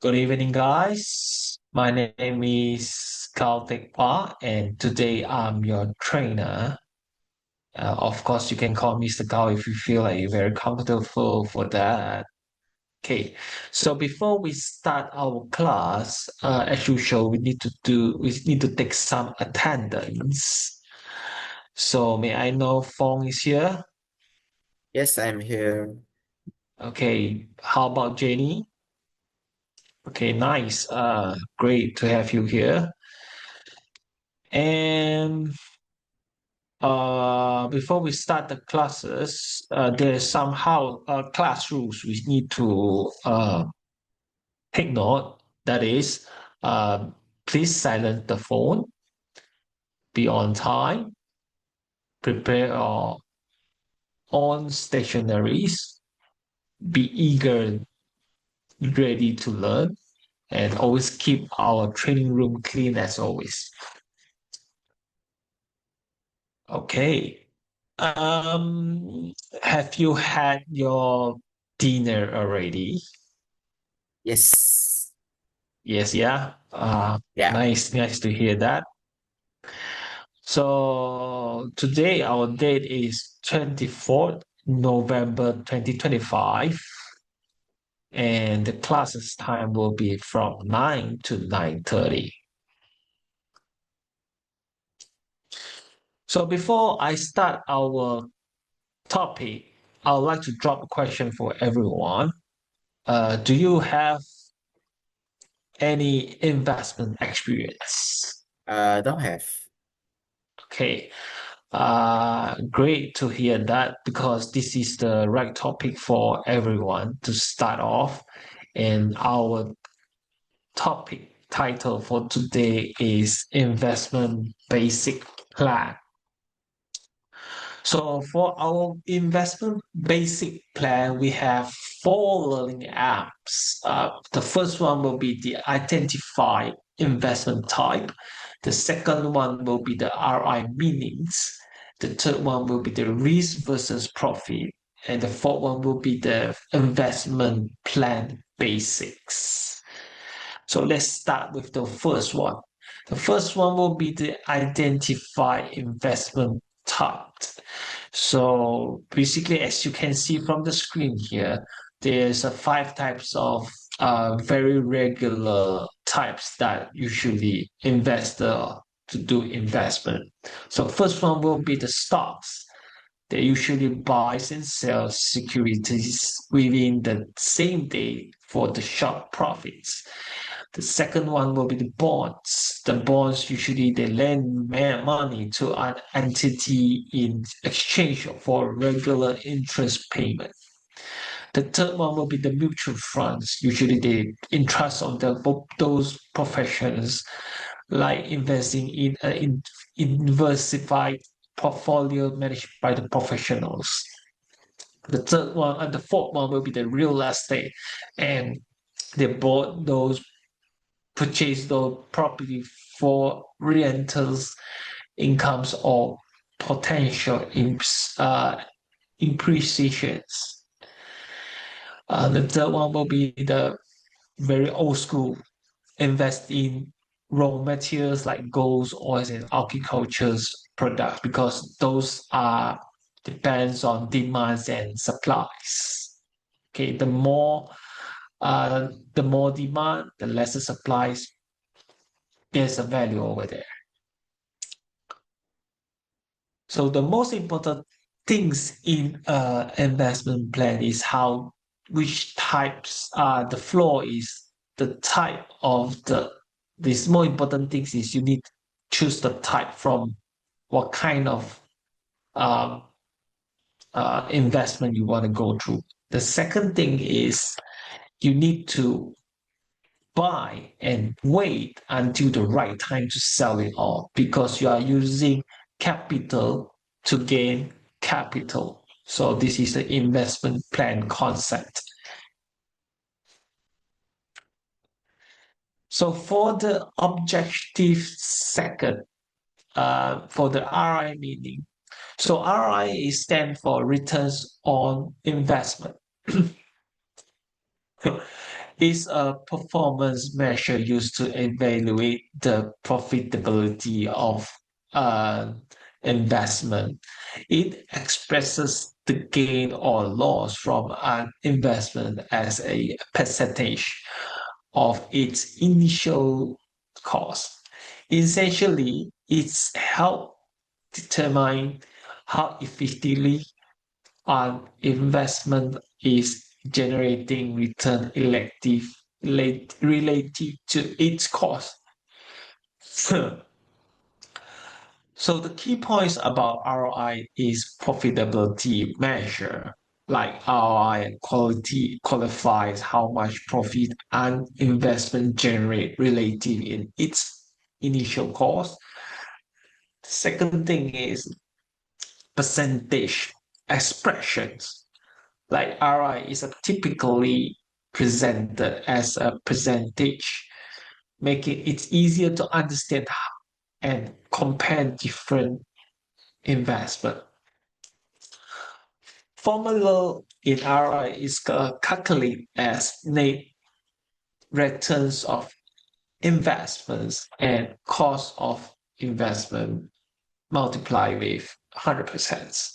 Good evening, guys. My name is KAW, and today I'm your trainer. Of course, you can call me Mr. Gao if you feel like you're very comfortable for that. Okay, so before we start our class, as usual, we need to take some attendance. So may I know Fong is here? Yes, I'm here. Okay, how about Jenny? Okay, nice. Great to have you here. And before we start the classes, there's somehow class rules we need to take note. That is, uh, please silence the phone, be on time, prepare your own stationaries, be eager, ready to learn, and always keep our training room clean as always. Okay. Have you had your dinner already? Yes. Yes, yeah. Yeah. Nice to hear that. So today our date is 24th November 2025, and the classes time will be from 9 to 9:30. So before I start our topic, I would like to drop a question for everyone. Do you have any investment experience? Don't have. Okay. Great to hear that because this is the right topic for everyone to start off. And our topic title for today is Investment Basic Plan. So for our investment basic plan, we have four learning apps. The first one will be the identify investment type. The second one will be the RI meanings. The third one will be the risk versus profit. And the fourth one will be the investment plan basics. So let's start with the first one. The first one will be the identify investment type. So basically, as you can see from the screen here, there's five types of very regular types that usually investor to do investment. So first one will be the stocks. They usually buys and sells securities within the same day for the short profits. The second one will be the bonds. The bonds usually they lend money to an entity in exchange for regular interest payment. The third one will be the mutual funds. Usually they entrust on those professions like investing in diversified portfolio managed by the professionals. The third one and the fourth one will be the real estate, and they bought those purchase the property for renters incomes or potential imprecisions. The third one will be the very old school invest in raw materials like golds, oils, and agriculture's products because those are depends on demands and supplies. Okay, the more demand, the lesser supplies. There's a value over there. So the most important things in investment plan is how which types the floor is the type of this more important things is you need to choose the type from what kind of um, investment you want to go through. The second thing is you need to buy and wait until the right time to sell it off because you are using capital to gain capital. So this is the investment plan concept. So for the objective second, for the RI meaning, so RI is stand for returns on investment. is a performance measure used to evaluate the profitability of an investment. It expresses the gain or loss from an investment as a percentage of its initial cost. Essentially, it's help determine how effectively an investment is generating return relative to its cost. So the key points about ROI is profitability measure. Like ROI quality qualifies how much profit an investment generate relative in its initial cost. The second thing is percentage expressions. Like ROI is typically presented as a percentage, making it easier to understand and compare different investment. Formula in ROI is calculated as net returns of investments and cost of investment multiplied with 100%.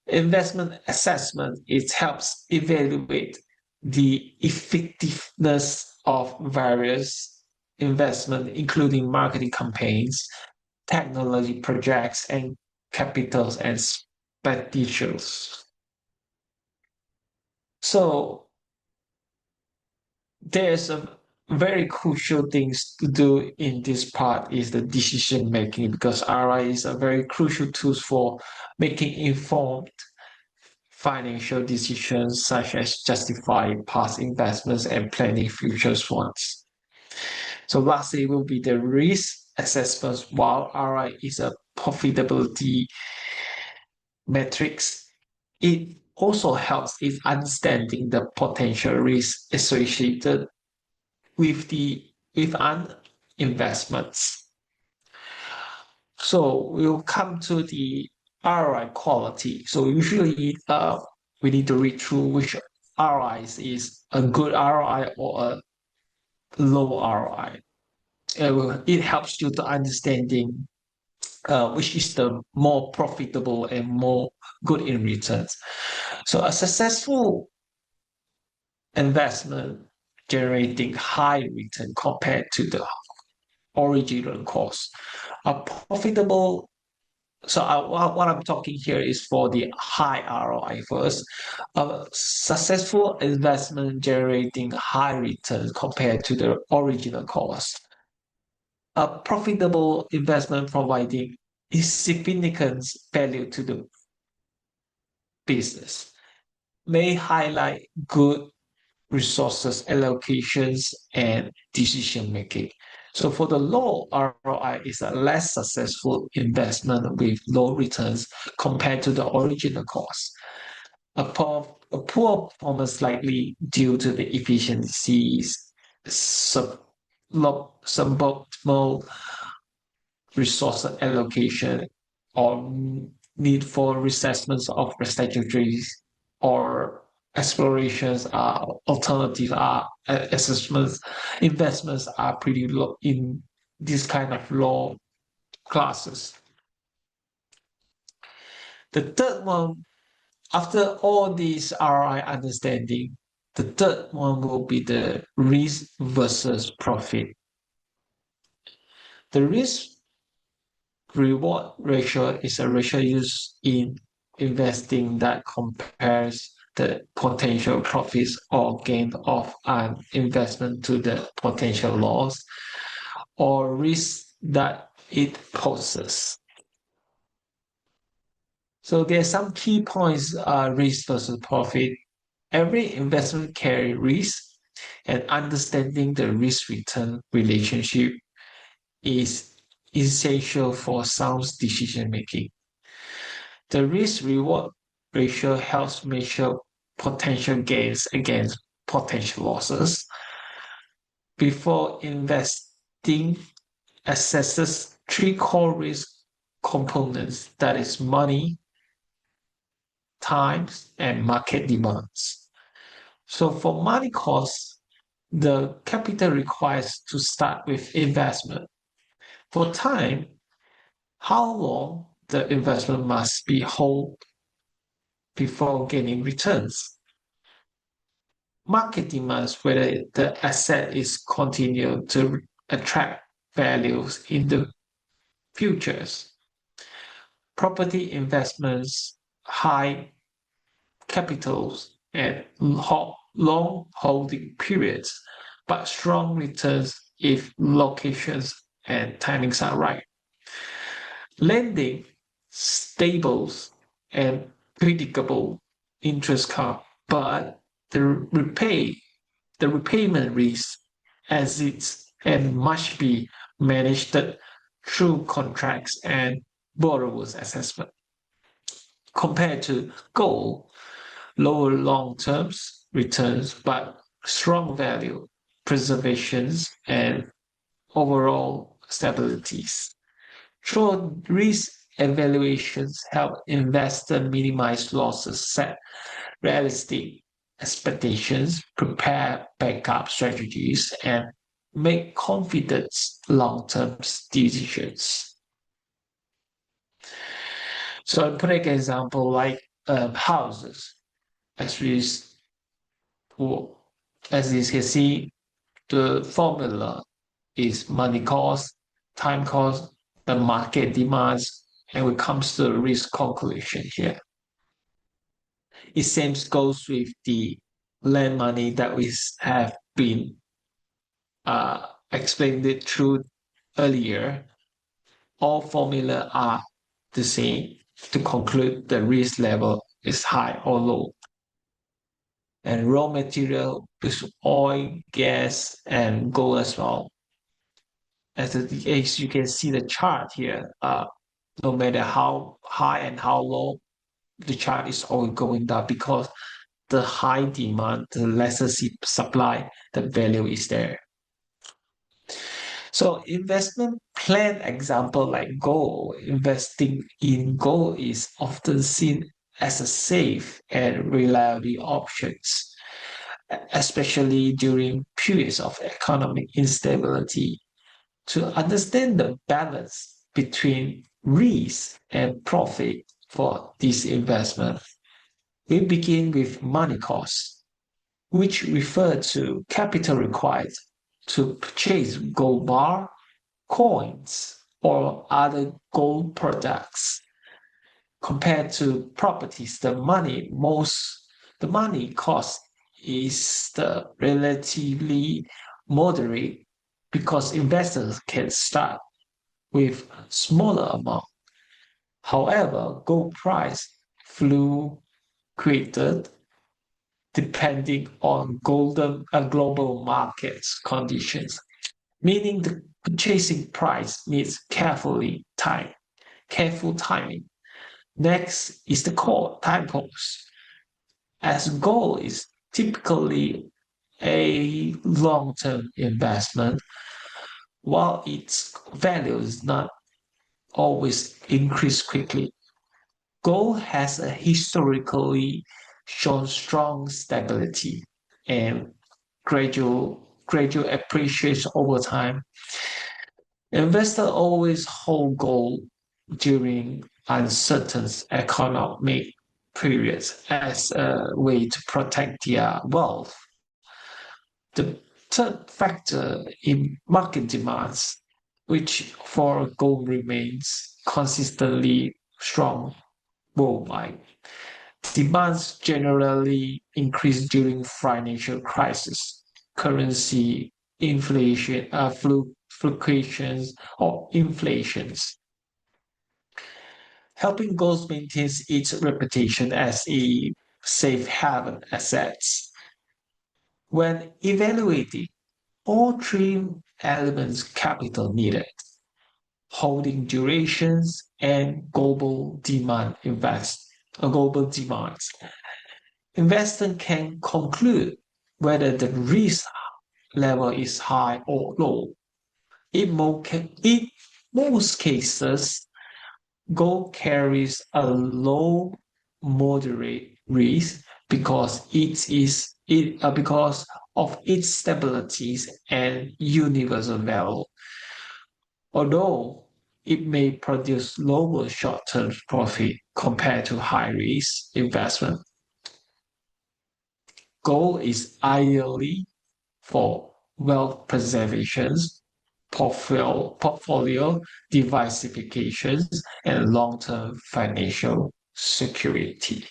Investment assessment, it helps evaluate the effectiveness of various investment, including marketing campaigns, technology projects, and capital expenditures. So there's a very crucial things to do in this part is the decision making, because ROI is a very crucial tool for making informed financial decisions, such as justifying past investments and planning future ones. So lastly will be the risk assessments. While ROI is a profitability metrics, it also helps in understanding the potential risk associated with an investments. So we'll come to the ROI quality. So usually we need to read through which ROI is a good ROI or a low ROI. It helps you to understanding which is the more profitable and more good in returns. So a successful investment generating high return compared to the original cost. A profitable, so what I'm talking here is for the high ROI first. A successful investment generating high returns compared to the original cost. A profitable investment providing significant value to the business may highlight good resources allocations and decision making. So for the low ROI is a less successful investment with low returns compared to the original cost. A poor performance likely due to the efficiencies, suboptimal resource allocation, or need for reassessments of strategies or explorations are alternative assessments investments are pretty low in this kind of low classes. The third one, after all these ROI understanding, the third one will be the risk versus profit. The risk reward ratio is a ratio used in investing that compares the potential profits or gain of an investment to the potential loss or risk that it poses. So there are some key points, risk versus profit. Every investment carries risk, and understanding the risk-return relationship is essential for sound decision making. The risk-reward ratio helps measure potential gains against potential losses. Before investing, assesses three core risk components, that is money, time, and market demands. So for money costs, the capital requires to start with investment. For time, how long the investment must be held before gaining returns. Market demands whether the asset is continue to attract values in the futures. Property investments, high capitals, and long holding periods, but strong returns if locations and timings are right. Lending, stables, and predictable interest cost, but the repayment risk exits and must be managed through contracts and borrowers assessment. Compared to gold, lower long-term returns, but strong value preservations and overall stabilities. Short risk evaluations help investors minimize losses, set realistic expectations, prepare backup strategies, and make confident long-term decisions. So I put an example like houses. As we as you can see, the formula is money cost, time cost, the market demands, and when it comes to the risk calculation here. It same goes with the land money that we have been explained it through earlier. All formula are the same to conclude the risk level is high or low. And raw material is oil, gas, and gold as well. As you can see the chart here, no matter how high and how low, the chart is always going down because the high demand, the lesser supply, the value is there. So investment plan example like gold, investing in gold is often seen as a safe and reliable options, especially during periods of economic instability. To understand the balance between risk and profit for this investment, we begin with money costs, which refer to capital required to purchase gold bar, coins, or other gold products. Compared to properties, the money cost is the relatively moderate because investors can start with smaller amount. However, gold price fluctuated depending on global markets conditions, meaning the purchasing price needs careful timing. Next is the core time pause. As gold is typically a long-term investment, while its value is not always increase quickly. Gold has a historically shown strong stability and gradual appreciation over time. Investors always hold gold during uncertain economic periods as a way to protect their wealth. The third factor in market demands, which for gold remains consistently strong worldwide. Demands generally increase during financial crisis, currency inflation, fluctuations, or inflations. Helping gold maintain its reputation as a safe haven assets. When evaluating all three elements capital needed, holding durations and global demands. Investor can conclude whether the risk level is high or low. In most cases, gold carries a low moderate risk because it is because of its stabilities and universal value. Although it may produce lower short-term profit compared to high-risk investment, gold is ideally for wealth preservation, portfolio diversifications, and long-term financial security.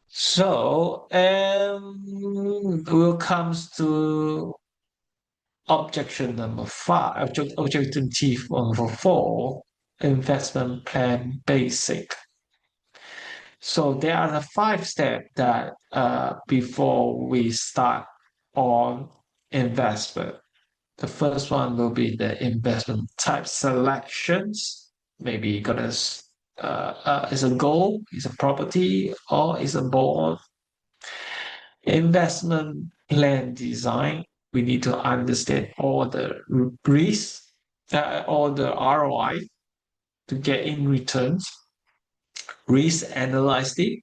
So, we'll comes to objection number five, objective number four, investment plan basic. So there are the five steps that before we start on investment. The first one will be the investment type selections. Maybe gonna is a gold, is a property, or is a bond. Investment plan design. We need to understand all the risks, all the ROI to get in returns. Risk analyze it,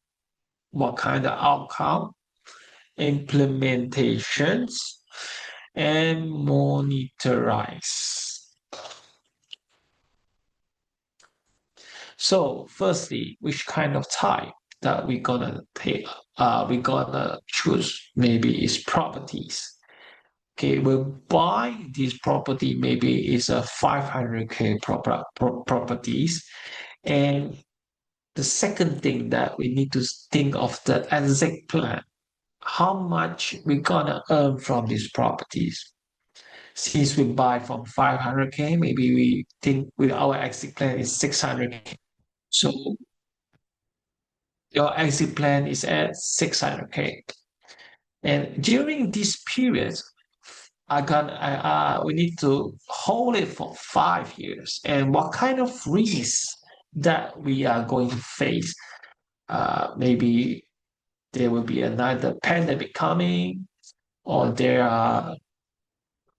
what kind of outcome, implementations, and monitorize. So firstly, which kind of type that we're gonna take? We're gonna choose maybe is properties. Okay, we'll buy this property. Maybe it's a 500K properties, and the second thing that we need to think of the exact plan. How much we're gonna earn from these properties? Since we buy from 500K, maybe we think with our exit plan is 600K. So your exit plan is at 600K. And during this period, we need to hold it for 5 years. And what kind of risks that we are going to face? Maybe there will be another pandemic coming, or there are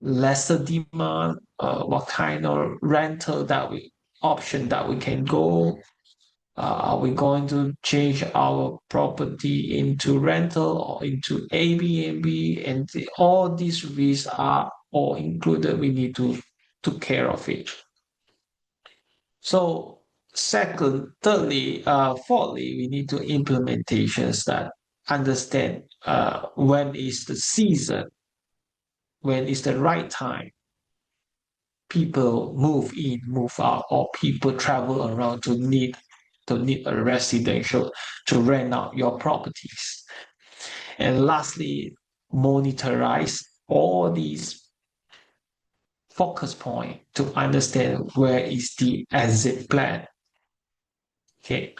lesser demand. What kind of rental option that we can go? Are we going to change our property into rental or into Airbnb? And all these risks are all included. We need to take care of it. So fourthly, we need to implementations that understand when is the season, when is the right time. People move in, move out, or people travel around to need a residential to rent out your properties. And lastly, monitorize all these focus point to understand where is the exit plan. Okay.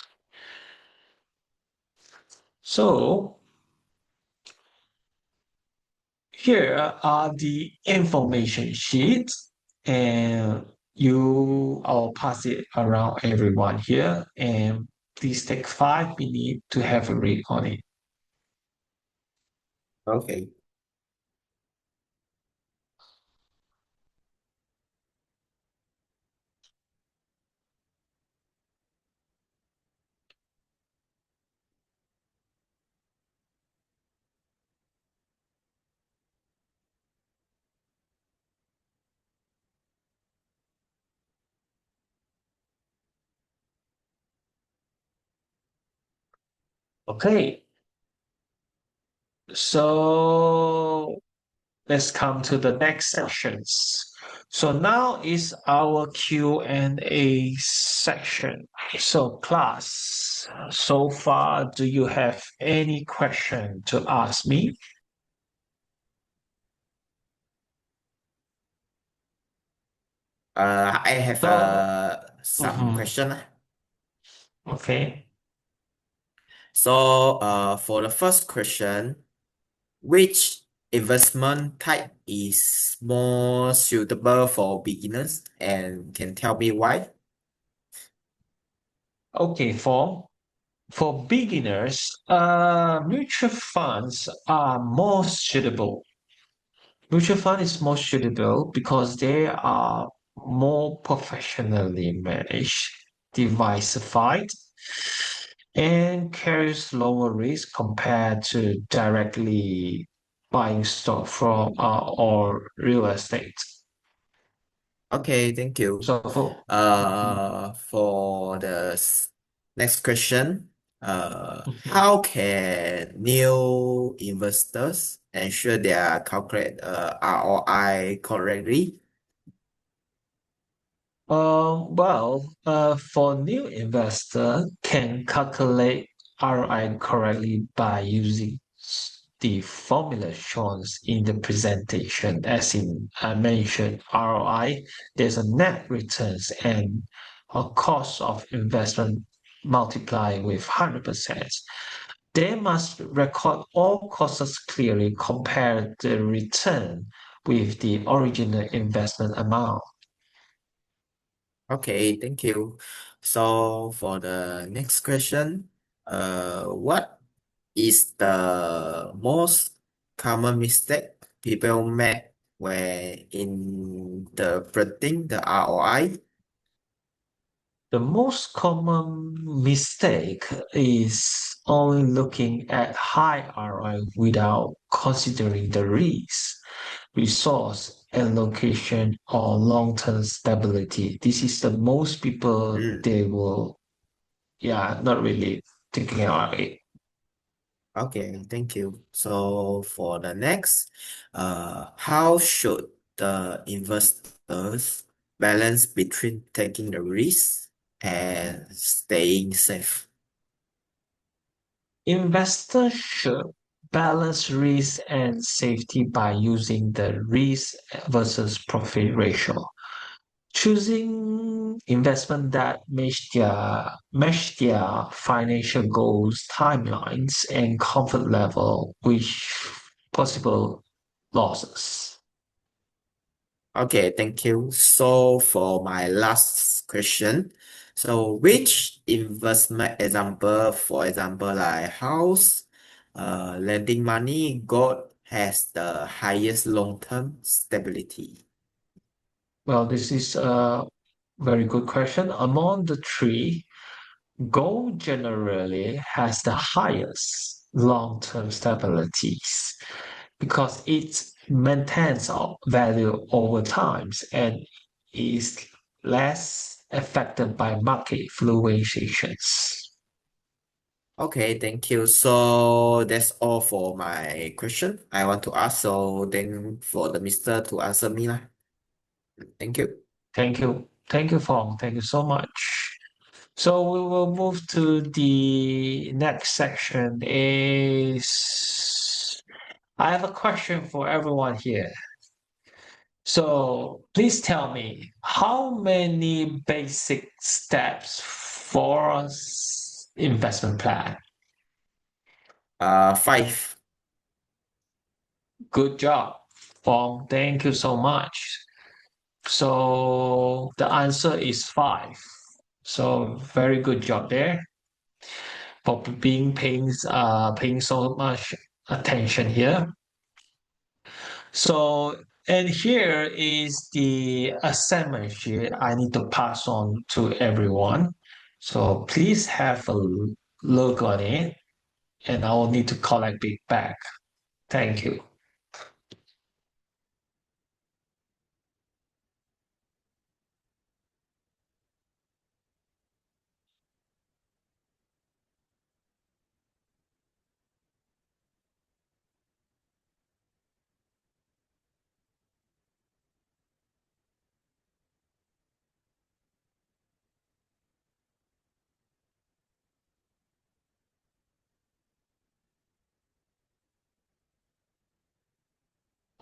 So here are the information sheets, and I'll pass it around everyone here, and please take 5 minutes to have a read on it. Okay. Okay, so let's come to the next sections. So now is our Q&A section. So class, so far, do you have any question to ask me? I have So, some question. okay. So for the first question, which investment type is more suitable for beginners and can tell me why? Okay, for beginners, mutual funds are more suitable. Mutual fund is more suitable because they are more professionally managed, diversified, and carries lower risk compared to directly buying stock from or real estate. Okay, thank you. So, For the next question, mhm. how can new investors ensure they are calculate ROI correctly? For new investor can calculate ROI correctly by using the formula shown in the presentation. As in I mentioned, ROI, there's a net returns and a cost of investment multiplied with 100%. They must record all costs clearly, compare the return with the original investment amount. Okay, thank you. So for the next question, what is the most common mistake people make when interpreting the ROI? The most common mistake is only looking at high ROI without considering the risk, resource allocation, or long-term stability. This is the most people Mm, they will, yeah, not really thinking about it. okay, thank you. So for the next, how should the investors balance between taking the risk and staying safe? Investors should balance risk and safety by using the risk versus profit ratio, choosing investment that match their financial goals, timelines, and comfort level with possible losses. Okay, thank you. So for my last question, so Mhm. which investment example, for example, like house, lending money, gold has the highest long-term stability? Well, this is a very good question. Among the three, gold generally has the highest long-term stabilities because it maintains value over times and is less affected by market fluctuations. Okay, thank you. So that's all for my question I want to ask. So then for the mister to answer me lah. Thank you. Thank you. Thank you, Fong. Thank you so much. So we will move to the next section is I have a question for everyone here. So please tell me how many basic steps for investment plan? Five. Good job, Fong. Thank you so much. So the answer is five. So very good job there for paying so much attention here. So and here is the assignment sheet I need to pass on to everyone. So please have a look on it, and I will need to collect it back. Thank you.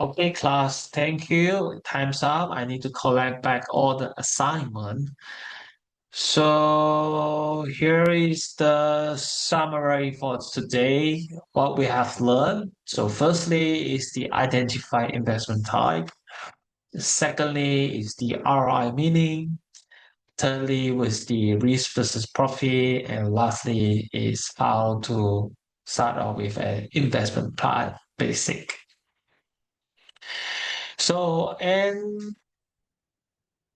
Okay, class, thank you. Time's up. I need to collect back all the assignment. So here is the summary for today, what we have learned. So firstly is the identify investment type. Secondly is the ROI meaning. Thirdly was the risk versus profit. And lastly is how to start off with an investment plan basic. So, and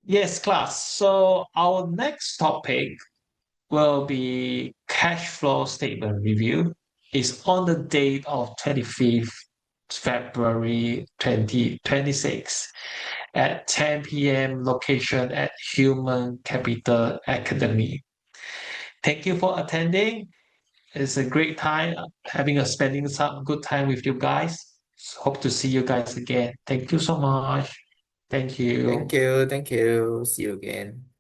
yes, class. So our next topic will be cash flow statement review. It's on the date of 25th February 2026 at 10 p.m. location at Human Capital Academy. Thank you for attending. It's a great time having a spending some good time with you guys. Hope to see you guys again. Thank you so much. Thank Thank you. you. Thank you. See you again.